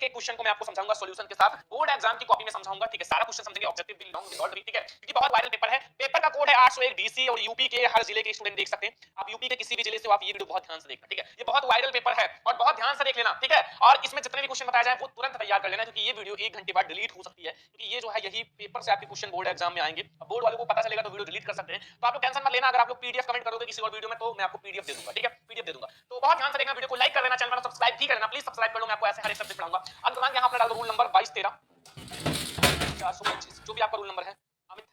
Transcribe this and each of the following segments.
एक एक क्वेश्चन को मैं आपको समझाऊंगा सॉल्यूशन के साथ, बोर्ड एग्जाम की कॉपी में समझाऊंगा, ठीक है, सारा क्वेश्चन समझेंगे, ऑब्जेक्टिव भी लॉन्ग रिजॉल्व भी, ठीक है, क्योंकि बहुत वायरल पेपर है। पेपर का कोड है 801 डीसी और यूपी के हर जिले के स्टूडेंट देख सकते हैं, आप यूपी के किसी भी जिले से हो, आप ये वीडियो बहुत ध्यान से देखना, ठीक है, ये बहुत वायरल पेपर है और बहुत ध्यान से देख लेना, ठीक है, और इसमें जितने भी क्वेश्चन बताए जाए वो तुरंत तैयार कर लेना, क्योंकि ये वीडियो 1 घंटे बाद डिलीट हो सकती है, क्योंकि ये जो है यही पेपर से आपके क्वेश्चन बोर्ड एग्जाम में आएंगे, बोर्ड वालों को पता चलेगा तो वीडियो डिलीट कर सकते हैं, तो आप लोग टेंशन मत लेना, अगर आप लोग पीडीएफ कमेंट करोगे किसी और वीडियो में तो मैं आपको पीडीएफ दे दूंगा, ठीक है, पीडीएफ दे दूंगा, तो बहुत ध्यान से देखना, वीडियो को लाइक कर देना, चैनल को सब्सक्राइब भी कर देना, प्लीज सब्सक्राइब कर लो, मैं आपको ऐसे हर एक सब्जेक्ट पढ़ाऊंगा। अब दिमाग यहां अपना डाल दो, रूल नंबर 22 13 425, जो भी आपका रूल नंबर है, अमित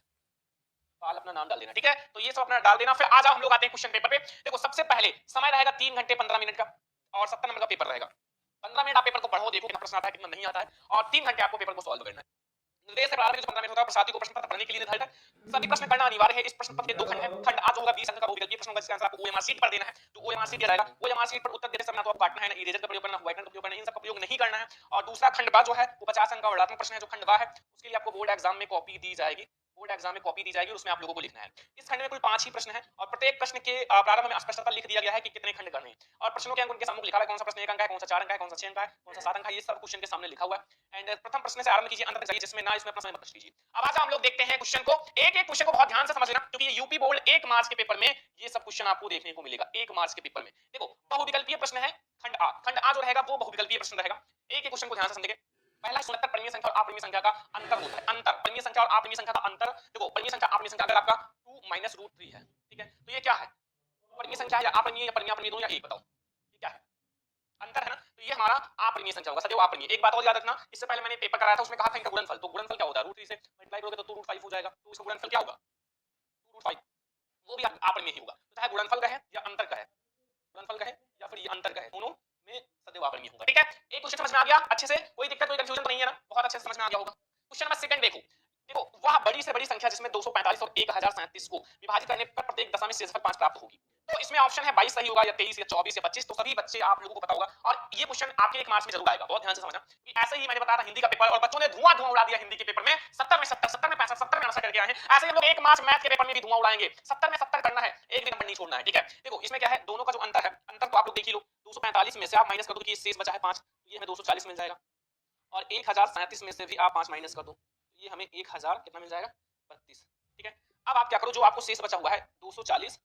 पाल अपना नाम डाल देना, ठीक है, तो ये सब अपना डाल देना। फिर आ जाओ हम लोग आते हैं क्वेश्चन पेपर पे। देखो सबसे पहले समय रहेगा 3 घंटे 15 मिनट का और 70 नंबर का पेपर रहेगा। 15 मिनट आप पेपर को पढ़ो, देखो कितना प्रश्न आता है कितना नहीं आता है, और 3 घंटे आपको पेपर को सॉल्व करना है। निर्देश से प्रारंभ 15 मिनट होता है, प्रसादी को प्रश्न पत्र पढ़ने के लिए निर्धारित है। सभी प्रश्न करना अनिवार्य है। इस प्रश्न पत्र के 2 खंड हैं। खंड आ जो होगा 20 अंक का बहुविकल्पीय प्रश्न होगा, जिसका आंसर आपको ओएमआर शीट पर देना है। जो ओएमआर शीट दिया जाएगा, ओएमआर शीट पर उत्तर देते समय ना तो आपको काटना है, ना इरेजर का प्रयोग करना है, व्हाइटनर का प्रयोग करना है, इन सब का प्रयोग नहीं करना है। और दूसरा खंड बा जो है वो 50 अंक का वर्णात्मक प्रश्न है। जो खंड बा है उसके लिए आपको बोर्ड एग्जाम में कॉपी दी जाएगी, बोर्ड एग्जाम में कॉपी दी जाएगी और उसमें आप लोगों को लिखना है। इस खंड में कुल 5 ही प्रश्न हैं और प्रत्येक प्रश्न के प्रारंभ में स्पष्टता लिख दिया गया है कि कितने खंड करने हैं और प्रश्नों के अंक उनके सामने लिखा है, कौन सा प्रश्न 1 अंक है, कौन सा 4 अंक है, कौन सा 6 अंक है, कौन सा 7 अंक है, ये सब क्वेश्चन के सामने लिखा हुआ है। एंड प्रथम प्रश्न से आरंभ कीजिए, अंत तक जाइए, जिसमें ना इसमें अपना समय मत नष्ट कीजिए। अब आज हम लोग देखते हैं क्वेश्चन को, एक एक क्वेश्चन को बहुत ध्यान से समझ लेना, क्योंकि यूपी बोर्ड 1 मार्च के पेपर में ये सब क्वेश्चन आपको देखने को मिलेगा। 1 मार्च के पेपर में देखो बहुविकल्पीय प्रश्न है, खंड आ, खंड आ जो रहेगा वो बहुविकल्पीय प्रश्न रहेगा। एक एक क्वेश्चन को ध्यान से समझेंगे। पहला 76 परिमेय संख्या और अपरिमेय संख्या का अंतर होता है। अंतर परिमेय संख्या और अपरिमेय संख्या का अंतर, देखो परिमेय संख्या अपरिमेय संख्या अगर आपका 2 माइनस रूट 3 है, ठीक है, तो ये क्या है, परिमेय संख्या है या अपरिमेय या परिमेय, अपरिमेय दोनों या एक, बताओ ये क्या है, अंतर है ना, तो ये हमारा अपरिमेय संख्या होगा, सदैव अपरिमेय। एक बात और याद रखना, इससे पहले मैंने पेपर कराया था, उसमें कहा था इनका गुणनफल, तो गुणनफल क्या होता है, रूट 3 से मल्टीप्लाई करोगे तो 2 रूट 5 हो जाएगा, तो इसका गुणनफल क्या होगा, 2 रूट 5, वो भी अपरिमेय ही होगा। तो चाहे गुणनफल का है या अंतर का है, गुणनफल का है या फिर ये अंतर का है, दोनों में सदैव अपरिमेय होगा, ठीक है। एक क्वेश्चन समझ में आ गया अच्छे से, कोई दिक्कत कोई कंफ्यूजन तो नहीं है ना, बहुत अच्छे से समझ में आ गया होगा। क्वेश्चन नंबर सेकंड देखो, देखो वह बड़ी से बड़ी संख्या जिसमें 245 और 1037 को विभाजित करने पर प्रत्येक दशा में शेषफल 5 प्राप्त होगी, तो इसमें ऑप्शन है 22 सही होगा या 23 या 24 या 25, तो सभी बच्चे आप लोगों को पता होगा और ये क्वेश्चन आपके 1 मार्क्स में जरूर आएगा, बहुत ध्यान से समझना कि ऐसे ही मैंने बताया था हिंदी का पेपर और बच्चों ने धुआं धुआं उड़ा दिया हिंदी के पेपर में, 70 में 70, 70 में 65, 70 में 68 करके आए हैं। ऐसे ही हम लोग 1 मार्क्स मैथ के पेपर में भी धुआं उड़ाएंगे, 70 में 70 करना है, एक भी नंबर नहीं छोड़ना है, ठीक है। देखो इसमें क्या है, दोनों का जो अंतर है, अंतर तो आप लोग देख ही लो, 245 में से आप माइनस कर दो कि शेष बचा है 5, ये हमें 240 मिल जाएगा, और 1037 में से भी आप 5 माइनस कर दो, ये हमें 1000 कितना मिल जाएगा, 32, ठीक है। अब आप क्या करो, जो आपको शेष बचा हुआ है 240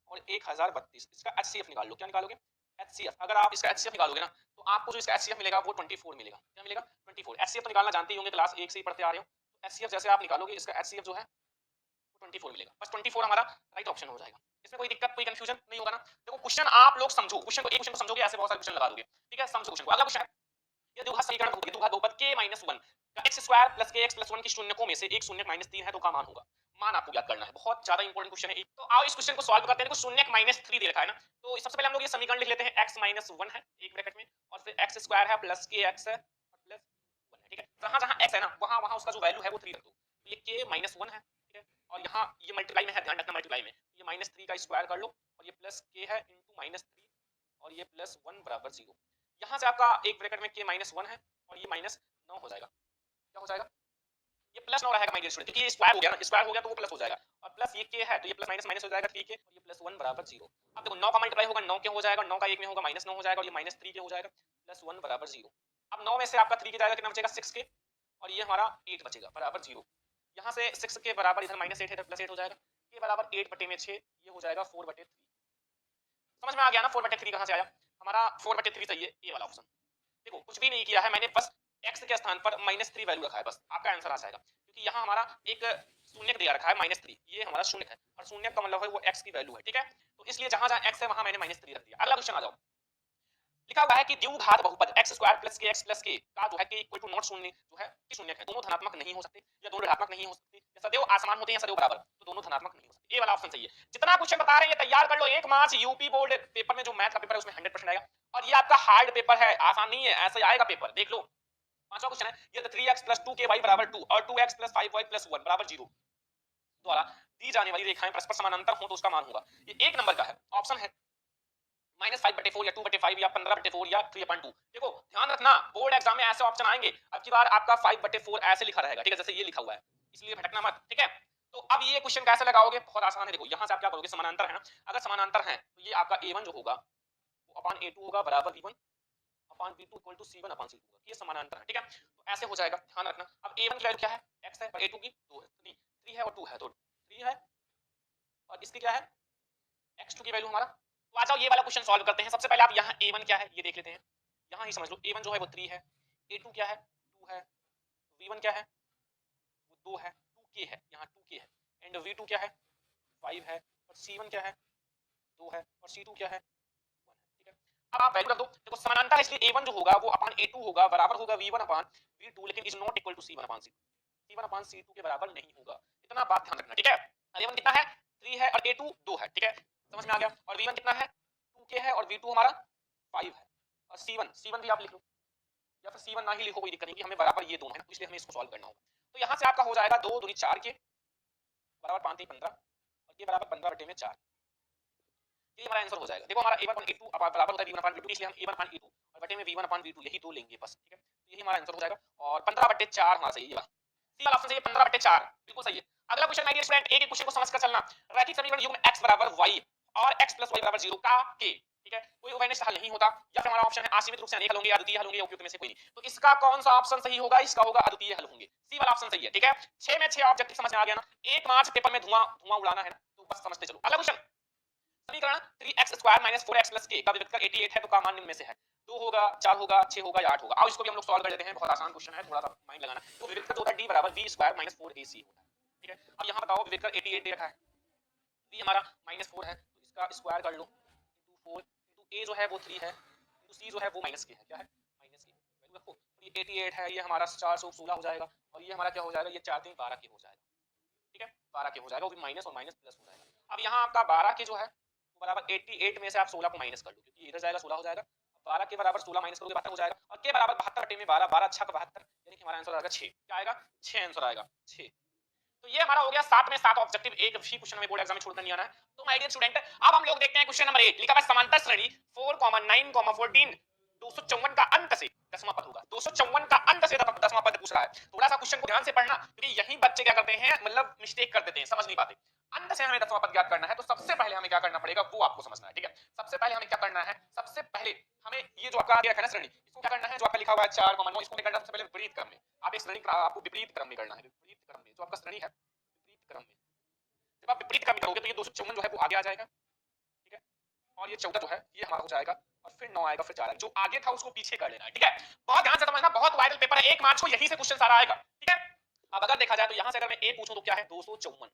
और 1032, इसका एचसीएफ निकाल लो। क्या निकालोगे, एचसीएफ। अगर आप इसका एचसीएफ निकालोगे ना तो आपको जो इसका एचसीएफ मिलेगा वो 24 मिलेगा। क्या मिलेगा, 24। एचसीएफ तो निकालना जानते ही होंगे, क्लास 1 से ही पढ़ते आ रहे हो, तो एचसीएफ जैसे आप निकालोगे इसका एचसीएफ जो है 24 मिलेगा, बस 24 हमारा राइट ऑप्शन हो जाएगा। इसमें कोई दिक्कत कोई कंफ्यूजन नहीं होगा ना। देखो क्वेश्चन आप लोग समझो, क्वेश्चन को एक क्वेश्चन को समझोगे, ऐसे बहुत सारे क्वेश्चन लगा दोगे, ठीक है, समझो क्वेश्चन को। अगला क्वेश्चन है, ये द्विघात समीकरण होगी, द्विघात बहुपद k - 1 का x square plus kx plus 1 की शून्यकों में से एक शून्यक माइनस 3 है तो का मान होगा। मान आपको याद करना है, बहुत ज्यादा इंपॉर्टेंट क्वेश्चन है। तो आओ इस क्वेश्चन को सॉल्व करते हैं। देखो शून्यक माइनस 3 दे रखा है ना, तो सबसे पहले हम लोग ये समीकरण लिख लेते हैं, x - 1 है एक ब्रैकेट में और फिर x स्क्वायर है प्लस kx है और प्लस 1 है, ठीक है। जहां जहां x है ना वहां वहां उसका जो वैल्यू है वो 3 रख दो, तो ये k - 1 है, ठीक है, और यहाँ ये मल्टीप्लाई में है, ध्यान रखना मल्टीप्लाई में, ये -3 का स्क्वायर कर लो और ये प्लस k है इनटू -3 और ये प्लस 1 बराबर 0। यहाँ से आपका एक ब्रैकेट में k - 1 है और ये -9 हो जाएगा। क्या हो जाएगा, ये प्लस 9 रहेगा माय डियर स्टूडेंट, क्योंकि ये स्क्वायर हो गया ना, स्क्वायर हो गया तो वो प्लस हो जाएगा और प्लस ये k है तो ये प्लस माइनस माइनस हो जाएगा 3k और ये प्लस 1 बराबर 0। अब देखो 9 का मल्टीप्लाई होगा 9 के हो जाएगा, 9 का 1 में होगा -9 हो जाएगा और ये -3 के हो जाएगा प्लस 1 बराबर 0। अब 9 में से आपका 3 के जाएगा, कितना बचेगा 6k और ये हमारा 8 बचेगा बराबर 0। यहाँ से 6 के बराबर इधर -8 है, इधर +8 हो जाएगा, k बराबर 8/6, ये हो जाएगा 4/3। समझ में आ गया ना 4/3 कहाँ से आया, हमारा 4/3 सही है, ये वाला ऑप्शन। देखो कुछ भी नहीं किया है मैंने, बस x के स्थान पर -3 वैल्यू रखा है, बस आपका आंसर आ जाएगा, क्योंकि यहाँ हमारा एक शून्य दिया रखा है -3, ये हमारा शून्य है और शून्य का मतलब है वो x की वैल्यू है, ठीक है। तो इसलिए जहां जहां x है वहां मैंने -3 रख दिया। अगला क्वेश्चन आ जाओ, लिखा हुआ है कि द्विघात बहुपद x square plus kx plus k का जो है k इक्वल टू नॉट शून्य जो है कि शून्य है, दोनों धनात्मक नहीं हो सकते या दोनों ऋणात्मक नहीं हो सकते, या सदैव असमान होते हैं सदैव बराबर, तो दोनों धनात्मक नहीं हो सकते, ये वाला ऑप्शन सही है। जितना क्वेश्चन बता रहे हैं तैयार कर लो, 1 मार्च यूपी बोर्ड पेपर में जो मैथ का पेपर है उसमें 100% आएगा और ये आपका हार्ड पेपर है, आसान नहीं है, ऐसे आएगा पेपर, देख लो। पांचवा क्वेश्चन है, ये 3x + 2ky = 2 और 2x + 5y + 1 = 0 द्वारा दी जाने वाली रेखाएं परस्पर समानांतर हो तो उसका मान होगा। ये एक नंबर का है, ऑप्शन है -5/4 या 2/5 या 15/4 या 3/2। देखो ध्यान रखना बोर्ड एग्जाम में ऐसे ऑप्शन आएंगे, अब की बार आपका 5/4 ऐसे लिखा रहेगा, ठीक है, जैसे ये लिखा हुआ है, इसलिए भटकना मत, ठीक है। तो अब ये क्वेश्चन कैसे लगाओगे, बहुत आसान है। देखो यहां से आप क्या करोगे, समानांतर है ना, अगर समानांतर है तो ये आपका a1 जो होगा वो अपान a2 होगा बराबर b1 अपान b2 = c1 अपान c2 होगा, ये समानांतर है, ठीक है। तो ऐसे हो जाएगा, ध्यान रखना। अब a1 की वैल्यू क्या है, x है, और a2 की 2 है, 3 है और 2 है, तो 3 है, और इसकी क्या है, x2 की वैल्यू हमारा। तो आ जाओ ये वाला क्वेश्चन सॉल्व करते हैं। सबसे पहले आप यहाँ a1 क्या है ये देख लेते हैं, यहाँ ही समझ लो। a1 जो है वो 3 है, a2 क्या है 2 है, v1 क्या है वो 2 है, 2k है, यहाँ 2k है, एंड v2 क्या है 5 है, और c1 क्या है 2 है, और c2 क्या है 1 है, ठीक है। अब आप वैल्यू रख दो, देखो समानांतर है इसलिए a1 जो होगा वो अपान a2 होगा, बराबर होगा v1 अपान v2, लेकिन is not equal to c1 upon c2, c1 upon c2 के बराबर नहीं होगा। इतना बात ध्यान रखना, ठीक है। a1 कितना है 3 है, और a2 2 है, ठीक है, समझ में आ गया। और v1 कितना है 2k है, और v2 हमारा 5 है, और c1 भी आप लिख लो, या फिर c1 ना ही लिखो कोई दिक्कत नहीं, कि हमें बराबर ये दोनों है ना, इसलिए हमें इसको सॉल्व करना होगा। तो यहाँ से आपका हो जाएगा 2 दूनी 4 के बराबर 5 3 15, और ये बराबर 15 बटे में 4, ये हमारा आंसर हो जाएगा। देखो हमारा a1 अपॉन a2 बराबर होता है v1 अपॉन v2, इसलिए हम a1 अपॉन a2 और बटे में v1 अपॉन v2 यही दो लेंगे बस, ठीक है। तो यही हमारा आंसर हो जाएगा, और 15 बटे 4 हमारा सही है, सी वाला ऑप्शन सही है, 15 बटे 4 बिल्कुल सही है। अगला क्वेश्चन माय डियर स्टूडेंट, एक एक क्वेश्चन को समझकर चलना। रैखिक समीकरण युग्म x बराबर y और x प्लस y बराबर 0 का k, ठीक है, कोई उभयनिष्ठ हल नहीं होता, या फिर हमारा ऑप्शन है आसीमित रूप से अनेक हल होंगे, अद्वितीय हल होंगे, उपयुक्त में से कोई नहीं। तो इसका कौन सा ऑप्शन सही होगा, इसका होगा अद्वितीय हल होंगे, सी वाला ऑप्शन सही है, ठीक है। 6 में 6 ऑब्जेक्टिव समझ में आ गया ना। एक मार्च पेपर में धुआं धुआं उड़ाना है ना, तो बस समझते चलो। अगला क्वेश्चन, समीकरण 3x square minus 4x plus k का विविधकर 88 है, तो का मान निम्न में से है। 2 होगा, 4 होगा, 6 होगा या 8 होगा। आओ इसको भी हम लोग सॉल्व कर लेते हैं, बहुत आसान क्वेश्चन है, थोड़ा सा माइंड लगाना। तो विविधकर जो होता है d बराबर v स्क्वायर माइनस 4ac होता है, ठीक है। अब यहाँ बताओ विविधकर 88 दे रखा है, v हमारा -4 है, तो इसका स्क्वायर कर लो, इंटू 4 इंटू a जो है वो 3 है, इंटू c जो है वो माइनस k है, क्या है माइनस k, वैल्यू रखो। ये 88 है, ये हमारा 416 हो जाएगा, और ये हमारा क्या हो जाएगा, ये 4 3 12 के हो जाएगा, ठीक है, 12 के हो जाएगा, वो भी माइनस और माइनस प्लस हो जाएगा। अब यहाँ आपका 12 के जो है वो बराबर 88 में से आप 16 को माइनस कर लो, क्योंकि इधर जाएगा 16 हो जाएगा, 12 के बराबर 16 माइनस करोगे 72 हो जाएगा, और के बराबर 72 बटे में 12, 12 6 का 72, यानी कि हमारा आंसर आएगा 6, क्या आएगा 6 आंसर आएगा 6। तो ये हमारा हो गया 7 में 7 ऑब्जेक्टिव, एक भी क्वेश्चन में बोर्ड एग्जाम में छोड़कर नहीं आना है। तो माय डियर स्टूडेंट, अब हम लोग देखते हैं क्वेश्चन नंबर 8, लिखा हुआ है समांतर श्रेणी 4, 9, 14 254 का अंत से दसवां पद होगा। 254 का अंत से दसवां पद पूछ रहा है। थोड़ा सा क्वेश्चन को ध्यान से पढ़ना, क्योंकि यही बच्चे क्या करते हैं, मतलब मिस्टेक कर देते हैं, समझ नहीं पाते। अंत से हमें दसवां पद ज्ञात करना है, तो सबसे पहले हमें क्या करना पड़ेगा वो आपको समझना है, ठीक है। सबसे पहले हमें क्या करना है, सबसे पहले हमें ये जो आपका आगे रखा है ना श्रेणी, इसको क्या करना है, जो आपका लिखा हुआ है 4, 9, इसको करना है सबसे पहले विपरीत क्रम में। आप एक श्रेणी आपको विपरीत क्रम में करना है, विपरीत क्रम में जो आपका श्रेणी है विपरीत क्रम में। जब आप विपरीत क्रम में करोगे तो ये 254 जो है वो आगे आ जाएगा, ठीक है, और ये 14 जो है ये हमारा हो जाएगा, और फिर 9 आएगा, फिर 4 आएगा, जो आगे था उसको पीछे कर लेना है, ठीक है। बहुत ध्यान से समझना, बहुत वायरल पेपर है, 1 मार्च को यही से क्वेश्चन सारा आएगा, ठीक है। अब अगर देखा जाए तो यहां से अगर मैं a पूछूं तो क्या है 254,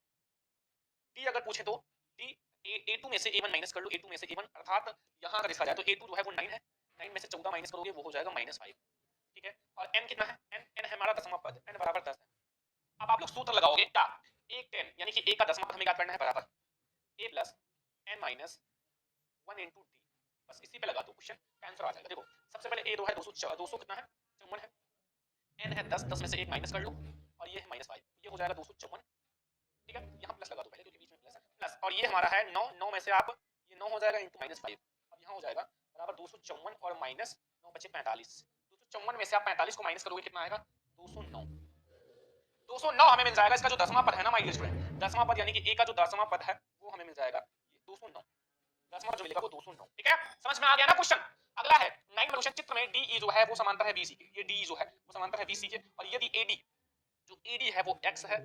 d अगर पूछे तो d a2 में से a1 माइनस कर लो, a2 में से a1, अर्थात यहां अगर देखा जाए तो a2 जो है वो 9 है, 9 में से 14 माइनस करोगे वो हो जाएगा -5, ठीक है। और n कितना है, n हमारा दसवां पद, n बराबर 10 है। अब आप लोग सूत्र लगाओगे क्या, 1 10, यानी कि a का दसवां पद हमें ज्ञात करना है, बराबर a plus n minus 1 into D, बस इसी पे लगा दो, क्वेश्चन आंसर आ जाएगा। देखो सबसे पहले a 2 है 200 कितना है 54 है, n है 10, 10 में से 1 माइनस कर लो, और ये है -5, ये हो जाएगा 254, ठीक है। यहाँ प्लस लगा दो पहले, क्योंकि बीच में प्लस है, प्लस, और ये हमारा है 9, 9 में से आप ये 9 हो जाएगा इंटू -5, अब यहाँ हो जाएगा बराबर 254 और माइनस 9 बचे 45, 254 में से आप 45 को माइनस करोगे कितना आएगा 209, 209 हमें मिल जाएगा। इसका जो दसवां पद है ना माय डियर स्टूडेंट, दसवां पद यानी कि a का जो दसवां पद है वो हमें मिल जाएगा ये 209, दसवां जो मिलेगा वो 209, ठीक है। समझ में आ गया ना क्वेश्चन। अगला है 9 क्वेश्चन, चित्र में DE जो है वो समांतर है BC के, ये DE जो है वो समांतर है BC के, और यदि AD जो AD है वो x है,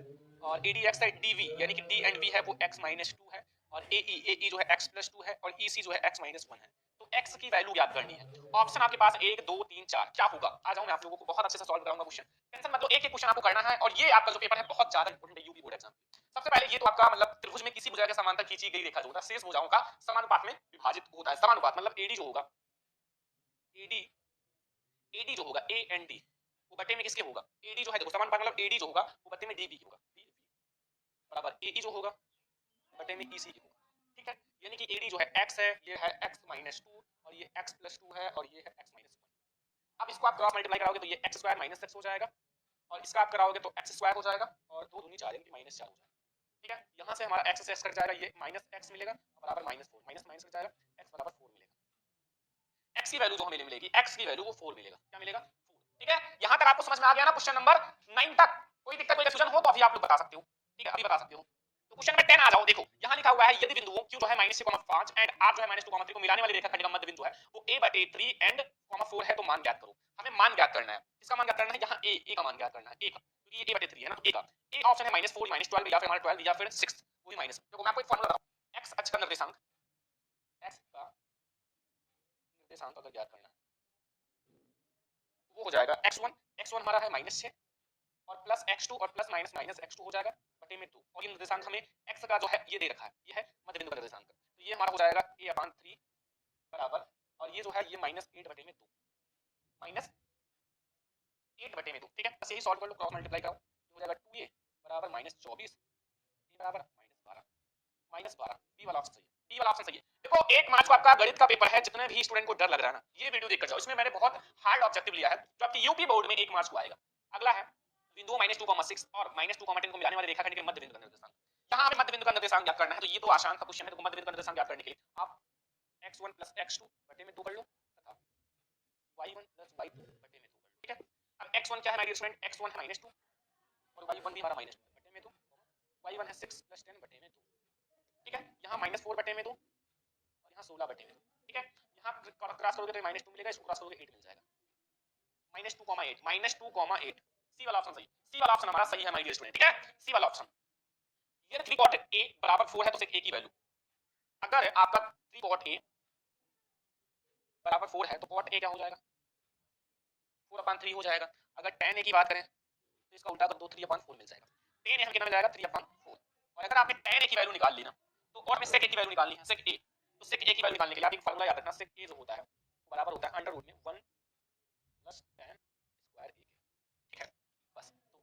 और ADX है DV यानी कि D एंड V है वो x माइनस 2 है, और AE जो है x प्लस 2 है, और EC जो है x माइनस 1 है। तो x की वैल्यू ज्ञात करनी है। ऑप्शन आपके पास 1 2 3 4, क्या होगा, आ जाओ मैं आप लोगों को बहुत अच्छे से सॉल्व कराऊंगा क्वेश्चन, टेंशन मत लो, एक एक क्वेश्चन आपको करना है, और ये आपका जो पेपर है बहुत ज्यादा इंपॉर्टेंट है यूपी बोर्ड एग्जाम। सबसे पहले ये तो आपका मतलब त्रिभुज में किसी भुजा के समांतर खींची गई रेखा जो होता है शेष भुजाओं का समानुपात में विभाजित होता है। समानुपात मतलब AD जो होगा, AD AD जो होगा A एंड D वो बटे में किसके होगा, AD जो है देखो समानुपात मतलब AD जो होगा वो बटे में DB की होगा, बराबर AE जो होगा बटे में EC की होगा, ठीक है। यानी कि AD जो है x है, ये है x माइनस 2, और ये x प्लस 2 है, और ये है x माइनस 1। अब इसको आप क्रॉस मल्टीप्लाई कराओगे तो ये x स्क्वायर माइनस x हो जाएगा, और इसका आप कराओगे तो x स्क्वायर हो जाएगा, और 2 दूनी 4 यानी कि -4 हो जाएगा, ठीक है। यहाँ से हमारा x से x कट जाएगा, ये माइनस x मिलेगा बराबर -4, माइनस माइनस कट जाएगा, x बराबर 4 मिलेगा। x की वैल्यू जो हमें मिलेगी, x की वैल्यू वो 4 मिलेगा, क्या मिलेगा 4, ठीक है। यहाँ तक आपको समझ में आ गया ना क्वेश्चन नंबर 9 तक। कोई दिक्कत कोई कंफ्यूजन हो तो अभी आप लोग बता सकते हो, ठीक है, अभी बता सकते हो। तो क्वेश्चन नंबर 10 आ जाओ, देखो यहाँ लिखा हुआ है यदि बिंदुओं q जो है -6,5 एंड r जो है -2,3 को मिलाने वाली रेखा खंड का मध्य बिंदु है वो a/3 एंड 4 है, तो मान ज्ञात करो। हमें मान ज्ञात करना है। किसका मान ज्ञात करना है? यहाँ ए का मान ज्ञात करना है, ए का, क्योंकि ये a/3 है ना, ए का। ए ऑप्शन है -4 -12 या फिर हमारा 12 या फिर 6 वो भी माइनस। देखो मैं आपको एक फार्मूला बताऊं, x अक्ष का निर्देशांक, x का निर्देशांक अगर ज्ञात करना है वो हो जाएगा x1 हमारा है -6 और प्लस x2 और प्लस माइनस माइनस x2 हो जाएगा बटे में 2, और ये निर्देशांक हमें x का जो है ये दे रखा है, ये है मध्य बिंदु का निर्देशांक। तो ये हमारा हो जाएगा a/3 बराबर, और ये जो है ये -8 बटे में 2, -8 बटे में 2, ठीक है। बस यही सॉल्व कर लो, क्रॉस मल्टीप्लाई करो, ये हो जाएगा 2a बराबर -24, a बराबर -12 बी वाला ऑप्शन सही है, बी वाला ऑप्शन सही है। देखो 1 मार्च को आपका गणित का पेपर है, जितने भी स्टूडेंट को डर लग रहा है ना, ये वीडियो देखकर जाओ, इसमें मैंने बहुत हार्ड ऑब्जेक्टिव लिया है जो आपकी यूपी बोर्ड में 1 मार्च को आएगा। अगला है बिंदु -2,6 और -2,10 को मिलाने वाले रेखाखंड के मध्य बिंदु का निर्देशांक। यहाँ हमें मध्य बिंदु का निर्देशांक ज्ञात करना है, तो ये तो आसान सा क्वेश्चन है। तो मध्य बिंदु का निर्देशांक ज्ञात करने के लिए आप x1 + x2 बटे में 2 कर लो तथा y1 + y2 बटे में 2 कर लो, ठीक है। अब x1 क्या है हमारी स्टूडेंट? x1 है -2 और y1 भी हमारा -2 बटे में 2, y1 है 6 + 10 बटे में 2, ठीक है। यहाँ -4 बटे में 2 और यहाँ 16 बटे में 2, ठीक है। यहाँ क्रॉस करोगे तो -2 मिलेगा, इसको क्रॉस करोगे 8 मिल जाएगा, -2,8 सी वाला ऑप्शन सही, सी वाला ऑप्शन हमारा सही है हमारी स्टूडेंट, ठीक है। सी वाला ऑप्शन, ये 3 कॉट a बराबर 4 है तो सिर्फ a की वैल्यू, अगर आपका 3 कॉट a बराबर 4 है तो कॉट a क्या हो जाएगा? 4/3 हो जाएगा। अगर tan a की बात करें तो इसका उल्टा कर दो, 3/4 मिल जाएगा। tan a हमें कितना मिल जाएगा? 3/4। और अगर आपने tan a की वैल्यू निकाल ली ना, तो और में sec a की वैल्यू निकालनी है, sec a, तो sec a की वैल्यू निकालने के लिए आप एक फार्मूला याद रखना, sec a जो होता है वो बराबर होता है अंडर रूट में 1 + tan स्क्वायर a, ठीक है।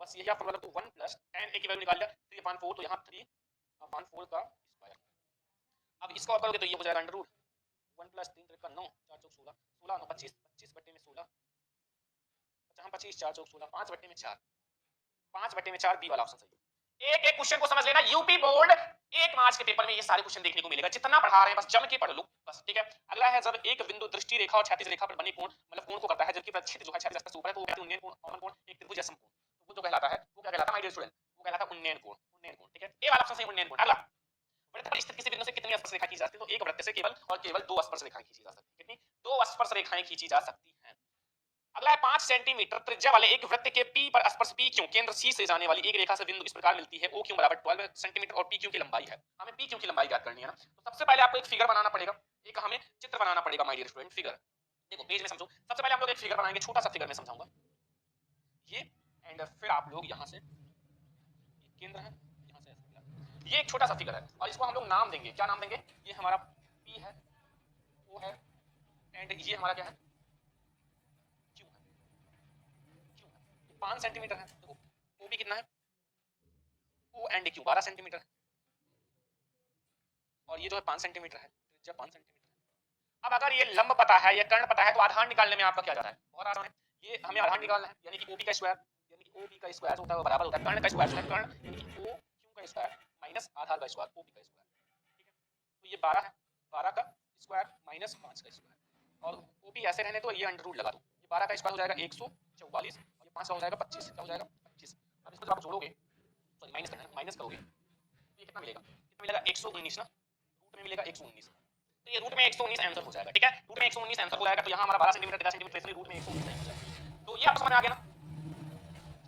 बस यही आप फार्मूला, तो 1 + tan a की वैल्यू निकाल लिया 3/4, तो यहाँ 3/4 का स्क्वायर। अब इसको और करोगे तो ये हो जाएगा अंडर रूट 1 + 3 × 9 4 × 16 16 9 25 25 बटे में 16, 25 4 × 16 5 बटे में 4, 5 बटे में 4, बी वाला ऑप्शन सही। एक एक क्वेश्चन को समझ लेना, यूपी बोर्ड 1 मार्च के पेपर में ये सारे क्वेश्चन देखने को मिलेगा। जितना पढ़ा रहे हैं बस जम के पढ़ लो बस, ठीक है। अगला है, जब एक बिंदु दृष्टि रेखा और क्षैतिज रेखा पर बने कोण, मतलब कोण को करता है, जबकि प्रतिच्छेद जो है क्षैतिज अक्ष से ऊपर है, तो वो कहते हैं उन्नयन कोण, अवमन कोण, एक त्रिभुज या समकोण। तो वो जो कहलाता है वो क्या कहलाता है माय डियर स्टूडेंट? वो कहलाता है उन्नयन कोण, उन्नयन कोण, ठीक है। ए वाला ऑप्शन सही, उन्नयन कोण। अगला, वृत्त पर स्थित किसी बिंदु से कितनी स्पर्श रेखा खींची जा सकती है? तो एक वृत्त से केवल और केवल 2 स्पर्श रेखाएं खींची जा सकती है। कितनी? 2 स्पर्श रेखाएं खींची जा सकती हैं। अगला है 5 सेंटीमीटर त्रिज्या वाले एक वृत्त के P पर स्पर्श PQ केंद्र C से जाने वाली एक रेखा से बिंदु इस प्रकार मिलती है, OQ बराबर 12 सेंटीमीटर और PQ की लंबाई है। हमें PQ की लंबाई ज्ञात करनी है ना, तो सबसे पहले आपको एक फिगर बनाना पड़ेगा, एक हमें चित्र बनाना पड़ेगा माय डियर स्टूडेंट। फिगर देखो पेज में समझो, सबसे पहले हम लोग एक फिगर बनाएंगे, छोटा सा फिगर में समझाऊंगा ये, एंड फिर आप लोग यहाँ से, ये केंद्र है, यहाँ से ऐसा, ये एक छोटा सा फिगर है और इसको हम लोग नाम देंगे। क्या नाम देंगे? ये हमारा P है, O है, एंड ये हमारा क्या है? 5 सेंटीमीटर है। देखो ओ भी कितना है? ओ एंड क्यू 12 सेंटीमीटर है, और ये जो है 5 सेंटीमीटर है, त्रिज्या 5 सेंटीमीटर है। अब अगर ये लंब पता है, ये कर्ण पता है, तो आधार निकालने में आपका क्या जा रहा है? बहुत आसान है, ये हमें आधार निकालना है, यानी कि ओबी का स्क्वायर, यानी कि ओबी का स्क्वायर होता है वो बराबर होता है कर्ण का स्क्वायर, जो है कर्ण यानी कि ओ क्यू का स्क्वायर माइनस आधार का स्क्वायर, ओबी का स्क्वायर, ठीक है। तो ये 12 है, 12 का स्क्वायर माइनस 5 का स्क्वायर, और ओबी ऐसे रहने तो ये अंडर रूट लगा दो, ये 12 का स्क्वायर हो जाएगा 144 और ये 5 का हो जाएगा 25, क्या हो जाएगा 25। अब इसको जब आप जोड़ोगे, सॉरी माइनस करना है, माइनस करोगे तो ये कितना मिलेगा? कितना मिलेगा? 119 ना, रूट में मिलेगा 119, तो ये रूट में 119 आंसर हो जाएगा, ठीक है। रूट में 119 आंसर हो जाएगा, तो यहाँ हमारा 12 सेंटीमीटर 13 सेंटीमीटर इसलिए रूट में 119 हो जाएगा। तो ये आपको समझ में आ गया ना।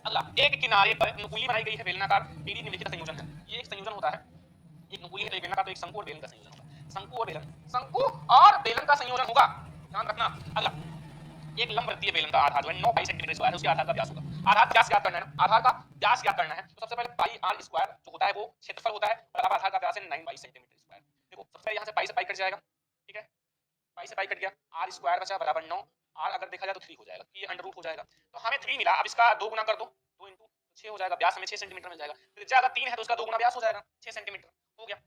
अगला, एक किनारे पर नुकीली बनाई गई है बेलनाकार टेढ़ी निम्नलिखित संयोजन है। ये एक संयोजन होता है, एक नुकीली है तो एक बेलनाकार, तो एक शंकु और बेलन का संयोजन होगा। शंकु और बेलन, शंकु और बेलन का संयोजन होगा, ध्यान रखना। अगला, एक लंब वृत्तीय बेलन का आधार जो है 9 पाई सेंटीमीटर स्क्वायर है, उसके आधार का व्यास होगा। आधार व्यास ज्ञात करना है ना, आधार का व्यास ज्ञात करना है, तो सबसे पहले पाई आर स्क्वायर जो होता है वो क्षेत्रफल होता है, और अब आधार का व्यास है 9 पाई सेंटीमीटर स्क्वायर। देखो सबसे पहले यहाँ से पाई से पाई कट जाएगा, ठीक है, पाई से पाई कट गया, आर स्क्वायर बचा बराबर 9, आर अगर देखा जाए तो 3 हो जाएगा, ये अंडर रूट हो जाएगा, तो हमें 3 मिला। अब इसका 2 गुना कर दो, 2 इंटू 6 हो जाएगा, व्यास हमें 6 सेंटीमीटर मिल जाएगा। त्रिज्या अगर 3 है तो उसका 2 गुना व्यास हो जाएगा, 6 सेंटीमीटर हो गया।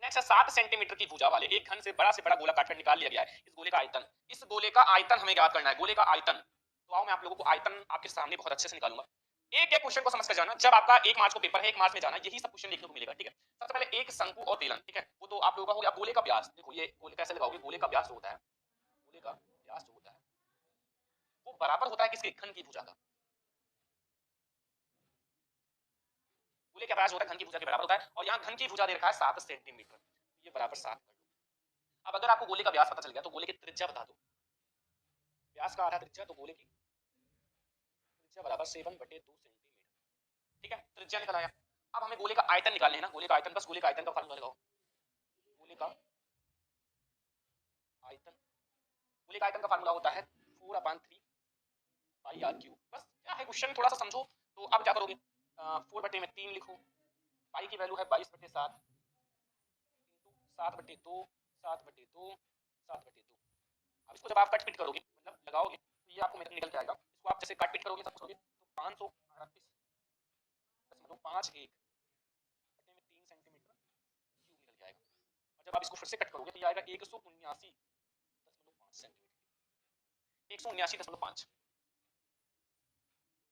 नेक्स्ट है 7 सेंटीमीटर की भुजा वाले एक घन से बड़ा गोला काटकर निकाल लिया गया है। इस गोले का आयतन, इस गोले का आयतन हमें ज्ञात करना है, गोले का आयतन। तो आओ मैं आप लोगों को आयतन आपके सामने बहुत अच्छे से निकालूंगा। एक एक क्वेश्चन को समझ कर जाना, जब आपका 1 मार्च को पेपर है, 1 मार्च में जाना, यही सब क्वेश्चन देखने को मिलेगा, ठीक है। सबसे पहले एक शंकु और बेलन, ठीक है, वो तो आप लोगों का हो गया। गोले का व्यास, देखो ये गोले कैसे लगाओगे, गोले का व्यास जो होता है, गोले का व्यास जो होता है वो बराबर होता है किसके? घन की भुजा का। गोले का व्यास होता है घन की भुजा के बराबर होता है, और यहाँ घन की भुजा दे रखा है 7 सेंटीमीटर, ये बराबर 7 कर लो। अब अगर आपको गोले का व्यास पता चल गया तो गोले की त्रिज्या बता दो, व्यास का आधा त्रिज्या तो गोले की त्रिज्या बराबर 7/2 सेंटीमीटर, ठीक है, त्रिज्या निकल आया। अब हमें गोले का आयतन निकालना है ना, गोले का आयतन, बस गोले का आयतन का फार्मूला लगाओ। गोले का आयतन, गोले का आयतन का फार्मूला होता है 4/3 पाई आर क्यूब। बस क्या है, क्वेश्चन थोड़ा सा समझो। तो अब क्या करोगे, 4/3 लिखो, पाई की वैल्यू है 22/7 इंटू 7/2, 7/2, 7/2। अब इसको जब आप कट पिट करोगे, मतलब लगाओगे, तो ये आपको मेथड निकल के आएगा। इसको आप जैसे कट पिट करोगे सब करोगे तो 538.3 सेंटीमीटर क्यूब निकल के आएगा। और जब आप इसको फिर से कट करोगे तो ये आएगा 179.5 सेंटीमीटर, 179.5।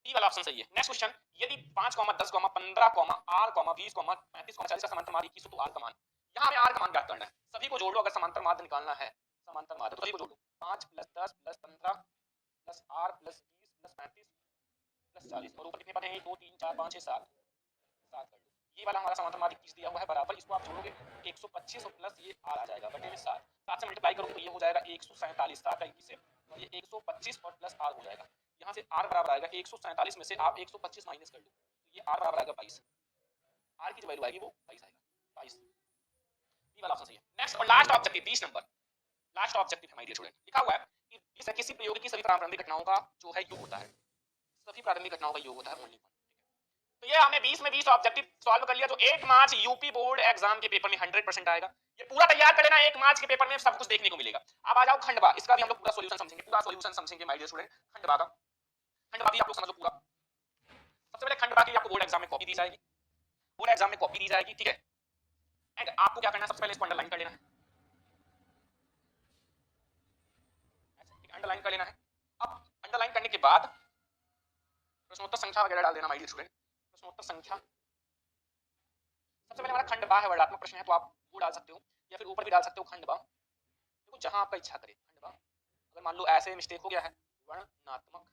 बी वाला ऑप्शन सही है। नेक्स्ट क्वेश्चन, यदि 5, 10, 15, r, 20, 35, 40 का समांतर मार्ग 21 हो तो r का मान। यहाँ हमें r का मान ज्ञात करना है। सभी को जोड़ लो, अगर समांतर मार्ग निकालना है, समांतर मार्ग तो सभी को जोड़ लो। 5 + 10 + 15 + r + 20 + 35 + 40 और ऊपर कितने पद हैं, 1 2 3 4 5 6 7, 7 कर लो। ये वाला हमारा समांतर मार्ग 21 दिया हुआ है, बराबर इसको आप जोड़ोगे 125 और प्लस ये r आ जाएगा बटे में 7, 7 से मल्टीप्लाई करोगे तो ये हो जाएगा 147, 7 का 21 से, और ये 125 और प्लस r हो जाएगा। यहाँ से r बराबर आएगा 147 में से आप 125 माइनस कर लो, तो ये r बराबर आएगा 22। r की जो वैल्यू आएगी वो 22 आएगा, 22। ये वाला ऑप्शन सही है। नेक्स्ट और last objective 20 number, last objective है माय डियर स्टूडेंट। लिखा हुआ है कि किसी प्रयोग की सभी प्रारंभिक घटनाओं का जो है योग होता है, सभी प्रारंभिक घटनाओं का योग होता है ओनली 1। तो ये हमने 20 में 20 ऑब्जेक्टिव सॉल्व कर लिया, जो 1 मार्च यूपी बोर्ड एग्जाम के पेपर में 100% आएगा। ये पूरा तैयार कर लेना, 1 मार्च के पेपर में सब कुछ देखने को मिलेगा। अब आ जाओ खंडवा, इसका भी हम लोग पूरा सॉल्यूशन समझेंगे, पूरा सॉल्यूशन समझेंगे माय डियर स्टूडेंट। खंडवा का, खंडवा भी आप लोग समझो पूरा। सबसे पहले खंडवा की आपको बोर्ड एग्जाम में कॉपी दी जाएगी, बोर्ड एग्जाम में कॉपी दी जाएगी, ठीक है। एंड आपको क्या करना है, सबसे पहले इसको अंडरलाइन कर लेना है, अंडरलाइन कर लेना है। अब अंडरलाइन करने के बाद प्रश्नोत्तर संख्या वगैरह डाल देना माय डियर स्टूडेंट, प्रश्नोत्तर संख्या। सबसे पहले हमारा खंडवा है, वर्णात्मक प्रश्न है, तो आप वो डाल सकते हो या फिर ऊपर भी डाल सकते हो खंडवा, देखो जहां आपका इच्छा करे खंडवा। अगर मान लो ऐसे मिस्टेक हो गया है वर्णात्मक,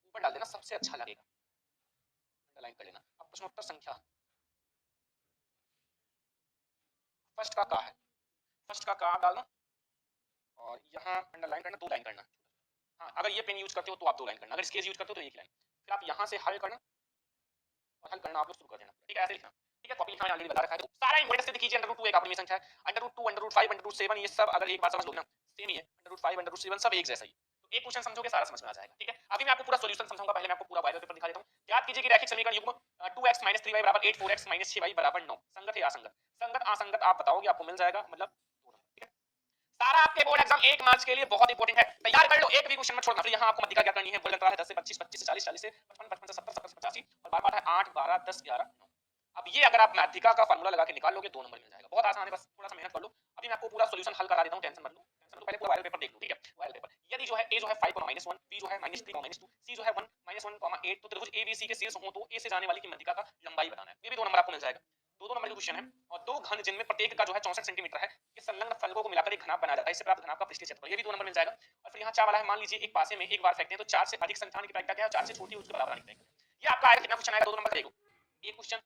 तो ऊपर डाल देना, सबसे अच्छा लगेगा, अंडरलाइन कर लेना। अब प्रश्नोत्तर संख्या, फर्स्ट का है, फर्स्ट का डालना और यहाँ अंडरलाइन करना, 2 लाइन करना। हाँ, अगर ये पेन यूज करते हो तो आप 2 लाइन करना, अगर स्केच यूज करते हो तो 1 लाइन। फिर आप यहाँ से हल करना और हल करना आप लोग शुरू कर देना, ठीक है, ऐसे लिखना, ठीक है। कॉपी लिखना मैंने ऑलरेडी बता रखा है। तो सारा इंपॉर्टेंस से देखिए, √2 एक अपनी संख्या है, √2, √5, √7 ये सब अगर एक बार समझ लो ना, सेम ही है, √5, √7 सब एक जैसा ही। तो एक क्वेश्चन समझोगे सारा समझ में आ जाएगा, ठीक है। अभी मैं आपको पूरा सॉल्यूशन समझाऊंगा, पहले मैं आपको पूरा वायरल पेपर दिखा देता हूं। याद कीजिए कि रैखिक समीकरण युग्म 2x - 3y = 8, 4x - 6y = 9 संगत है असंगत, संगत असंगत आप बताओगे, आपको मिल जाएगा, मतलब 2 नंबर, ठीक है। सारा आपके बोर्ड एग्जाम 1 मार्च के लिए बहुत इंपॉर्टेंट है, तैयार कर लो, एक भी क्वेश्चन मत छोड़ना। फिर यहाँ आपको मध्य क्या करनी है, बोल है 10 से 25, 25 से 40, 40 से 55, 55 से 70, 70 से 85 और बार बार है 8, 12, 10, 11, 9। अब ये अगर आप माध्यिका का फार्मूला लगा के निकाल लोगे 2 नंबर मिल जाएगा, बहुत आसान है, बस थोड़ा सा मेहनत कर लो। अभी मैं आपको पूरा सॉल्यूशन हल करा देता हूं, टेंशन मत लो, टेंशन मत लो, पहले पूरा वायरल पेपर देख लो, ठीक है। वायरल पेपर, यदि जो है a जो है 5, -1, b जो है -3, -2, c जो है 1, -1, 8, तो त्रिभुज abc के शीर्ष हो तो a से जाने वाली की मध्यिका का लंबाई बताना है। ये भी 2 नंबर आपको मिल जाएगा, 2 नंबर का क्वेश्चन है। और 2 घन जिनमें प्रत्येक का जो है 64 सेंटीमीटर है, ये संलग्न फलकों को मिलाकर एक घनाभ बनाया जाता है, इससे प्राप्त घनाभ का पृष्ठीय क्षेत्रफल, ये भी 2 नंबर मिल जाएगा। और फिर यहाँ 4 वाला है, मान लीजिए एक पासे में एक बार फेंकते हैं तो 4 से अधिक संतान की प्रायिकता क्या है, 4 से छोटी उसके बराबर आनी चाहिए। ये आपका आएगा, कितना क्वेश्चन आएगा, 2 नंबर का देखो, एक question,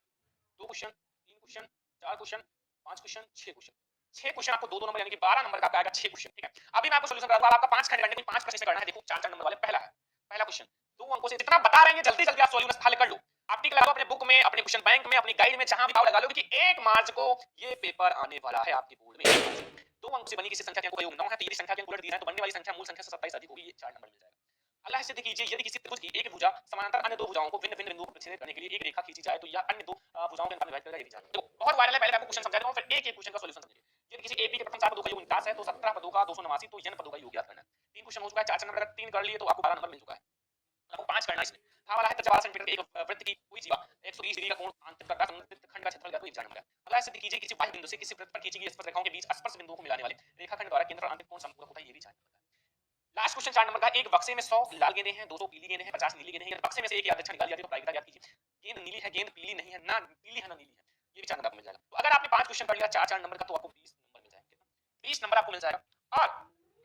2 question, 3 question, 4 question, 5 question, 6 question, 6 question आपको 2 नंबर यानी कि 12 नंबर का आएगा 6 क्वेश्चन, ठीक है। अभी मैं आपको सॉल्यूशन कराऊंगा, आपका 5 खंड करने, 5 प्रश्न करना है, देखो 4 नंबर वाले। पहला है, पहला क्वेश्चन 2 अंकों से, जितना बता रहे हैं जल्दी जल्दी आप सॉल्यूशन हल कर लो। आप टिक लगाओ अपने बुक में, अपने क्वेश्चन बैंक में, अपनी गाइड में, जहां भी भाव लगा लो, क्योंकि 1 मार्च को ये पेपर आने वाला है आपके बोर्ड में। 2 अंकों से बनी किसी संख्या के अंकों का योग 9 है, तो यदि संख्या के अंक उलट दिए हैं तो बनने वाली संख्या मूल संख्या से 27 अधिक होगी, ये 4 नंबर मिल जाएगा। अल्लाह सिद्ध कीजिए, यदि किसी त्रिभुज की एक भुजा समानांतर अन्य 2 भुजाओं को भिन्न भिन्न बिंदुओं पर छेदित करने के लिए एक रेखा खींची जाए तो यह अन्य 2 भुजाओं के अनुपात में विभाजित करेगा, ये भी जानो। देखो बहुत वायरल है, पहले मैं आपको क्वेश्चन समझा देता हूं, फिर एक एक क्वेश्चन का सॉल्यूशन समझिए। यदि किसी एपी के प्रथम 4 पदों का योग 49 है तो 17 पदों का 289, तो n पदों का योग ज्ञात करना है। 3 क्वेश्चन हो चुका है, 4 नंबर का 3 कर लिए तो आपको 12 नंबर मिल चुका है। आपको 5 करना है इसमें। हाँ वाला है, 12 सेंटीमीटर एक वृत्त की कोई जीवा 120 डिग्री का कोण आंतरिक करता है, संबंधित खंड का क्षेत्रफल ज्ञात करो, 1 नंबर है। अल्लाह सिद्ध कीजिए किसी बाह्य बिंदु से किसी वृत्त पर खींची गई स्पर्श रेखाओं के बीच स्पर्श बिंदुओं को मिलाने वाले रेखाखंड द्वारा केंद्र और आंतरिक कोण समपूरक होता है, ये भी 4 नंबर का है। लास्ट क्वेश्चन 4 नंबर का, एक बक्से में 100 लाल गेंदें हैं, 200 पीली गेंदें हैं, 50 नीली गेंदें हैं, बक्से में से एक यादृच्छिक निकाली जाती है तो प्रायिकता ज्ञात कीजिए। गेंद नीली है, गेंद पीली नहीं है, ना पीली है ना नीली है, ये भी 4 नंबर मिल जाएगा। तो अगर आपने 5 क्वेश्चन कर लिया 4 नंबर का, तो आपको 20 नंबर मिल जाएंगे, 20 नंबर आपको मिल जाएगा। और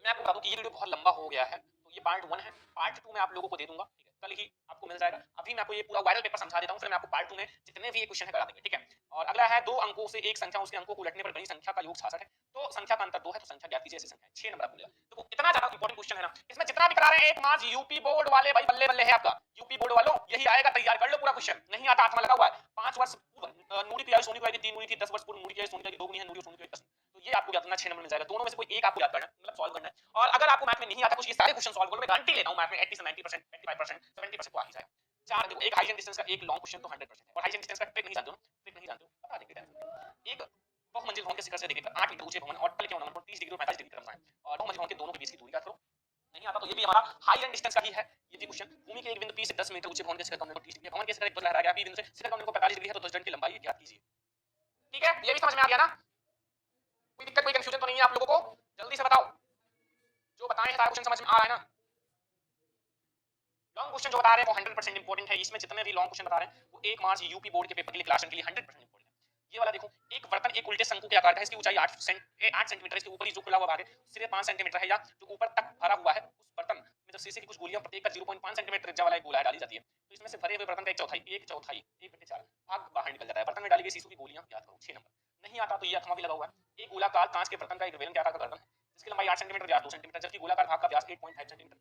मैं आपको बता दूं कि ये वीडियो बहुत लंबा हो गया है, तो ये पार्ट 1 है, पार्ट 2 मैं आप लोगों को दे दूंगा, ठीक है, कल ही आपको मिल जाएगा। अभी मैं आपको ये पूरा वायरल पेपर समझा देता हूं, फिर मैं आपको पार्ट 2 में जितने भी ये क्वेश्चन है करा देंगे, ठीक है। और अगला है 2 अंकों से एक संख्या उसके अंकों को उलटने पर बनी संख्या का योग 66 है, तो संख्या का अंतर 2 है, तो संख्या ज्ञात कीजिए, ऐसी संख्या है। 6 नंबर आपको मिलेगा। तो इतना ज्यादा इंपॉर्टेंट क्वेश्चन है ना, इसमें जितना भी करा रहे हैं 1 मार्च यूपी बोर्ड वाले, भाई बल्ले बल्ले है आपका। यूपी बोर्ड वालों यही आएगा, तैयार कर लो पूरा क्वेश्चन। नहीं आता हाथ में लगा हुआ है। 5 वर्ष पूर्व नूरी की आयु सोनी की आयु 3 गुनी थी, 10 वर्ष पूर्व नूरी की आयु सोनी की आयु 2 गुनी है, नूरी और सोनी की आयु 10। तो ये आपको याद करना 6 नंबर मिल जाएगा। दोनों में से कोई एक आपको याद करना है, मतलब सॉल्व करना है। और अगर आपको मैथ में नहीं आता कुछ, ये सारे क्वेश्चन सॉल्व करो, मैं गारंटी लेता हूं मैथ में 80 से 90%, 85%, 70% तो आ ही जाएगा। चार देखो, एक हाइट एंड डिस्टेंस का एक लॉन्ग क्वेश्चन तो 100% है। और हाइट एंड डिस्टेंस का ट्रिक नहीं जानते हो, ट्रिक नहीं जानते हो, बता देंगे टेंशन। एक बहुमंजिल भवन के शिखर से देखें 8 मीटर ऊंचे भवन और तल के अनुमान पर 30 डिग्री और 45 डिग्री क्रम है, और बहुमंजिल भवन के दोनों के बीच की दूरी याद करो। नहीं आता तो ये भी हमारा हाइट एंड डिस्टेंस का ही है ये भी क्वेश्चन। भूमि के एक बिंदु P से 10 मीटर ऊंचे भवन के शिखर का अनुमान 30 डिग्री है। भवन के शिखर एक लहरा गया P बिंदु से, शिखर का अनुमान 45 डिग्री है, तो 10 जन की लंबाई ज्ञात कीजिए। ठीक है, ये भी समझ में आ गया ना? कोई दिक्कत कोई कंफ्यूजन तो नहीं है आप लोगों को? जल्दी से बताओ, जो बताएं सारा क्वेश्चन समझ में आ रहा है ना? लॉन्ग क्वेश्चन जो बता रहे हैं वो 100% इंपॉर्टेंट है। इसमें जितने भी लॉन्ग क्वेश्चन बता रहे हैं वो 1 मार्च यूपी बोर्ड के पेपर के लिए क्लास के लिए 100% इंपॉर्टेंट है। ये वाला देखो, एक बर्तन एक उल्टे शंकु के आकार का है, इसकी ऊंचाई 8 सेंटीमीटर, इसके ऊपर ही जो खुला हुआ भाग है सिरे 5 सेंटीमीटर है, या जो ऊपर तक भरा हुआ है उस बर्तन में जब शीशे की कुछ गोलियां प्रत्येक का 0.5 सेंटीमीटर त्रिज्या वाला एक गोला डाली जाती है, तो इसमें से भरे हुए बर्तन का एक चौथाई 1/4 भाग बाहर निकल जाता है। बर्तन में डाली गई शीशों की गोलियां याद करो। 6 नंबर। नहीं आता तो ये अथवा भी लगा हुआ है। एक गोलाकार कांच के बर्तन का एक बेलन के आकार का गर्दन है, जिसकी लंबाई 8 सेंटीमीटर व्यास 2 सेंटीमीटर, जबकि गोलाकार भाग का व्यास 8.5 सेंटीमीटर।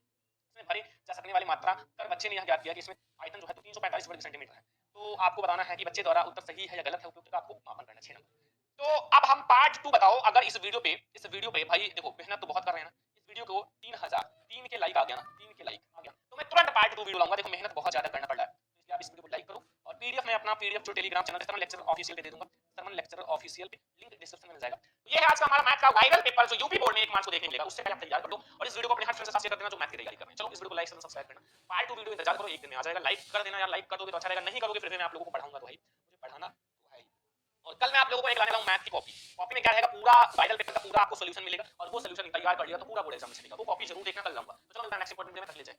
इसमें भरी जा सकने वाली मात्रा कर बच्चे ने यह ज्ञात किया कि इसमें आयतन जो है तो 345 वर्ग सेंटीमीटर है। तो आपको बताना है कि बच्चे द्वारा उत्तर सही है या गलत है, उपयुक्त का आपको मापन करना है। 6 नंबर। तो अब हम पार्ट 2 बताओ। अगर इस वीडियो पे भाई देखो मेहनत तो बहुत कर रहे हैं ना, इस वीडियो को 3 के लाइक आ गया ना, 3 के लाइक आ गया तो मैं तुरंत पार्ट 2 वीडियो लाऊंगा। देखो मेहनत बहुत ज्यादा करना पड़ रहा है, तो इसलिए आप इस वीडियो को लाइक करो। और पीडीएफ में अपना पीडीएफ जो टेलीग्राम चैनल सरमन लेक्चर ऑफिशियल पे दे दूंगा, सरमन लेक्चर ऑफिशियल पे लिंक डिस्क्रिप्शन में मिल जाएगा। तो ये है आज का हमारा मैथ का वायरल पेपर जो यूपी बोर्ड में 1 मार्च को देखने मिलेगा। उससे पहले आप तैयार कर लो और इस वीडियो को अपने हर फ्रेंड के साथ शेयर कर देना जो मैथ की तैयारी कर रहे हैं। चलो इस वीडियो को लाइक शेयर सब्सक्राइब करना। पार्ट 2 वीडियो इंतजार करो, एक दिन में आ जाएगा। लाइक कर देना यार, लाइक कर दोगे तो अच्छा रहेगा, नहीं करोगे फिर मैं आप लोगों को पढ़ाऊंगा तो भाई मुझे पढ़ाना तो है ही। और कल मैं आप लोगों को एक लाने वाला हूं मैथ की कॉपी। कॉपी में क्या रहेगा, पूरा वायरल पेपर का पूरा आपको सॉल्यूशन मिलेगा, और वो सॉल्यूशन तैयार कर लिया तो पूरा बोर्ड एग्जाम में चलेगा। वो कॉपी जरूर देखना, कल लाऊंगा। तो चलो मिलते हैं नेक्स्ट इंपॉर्टेंट वीडियो में, तक ले जाए।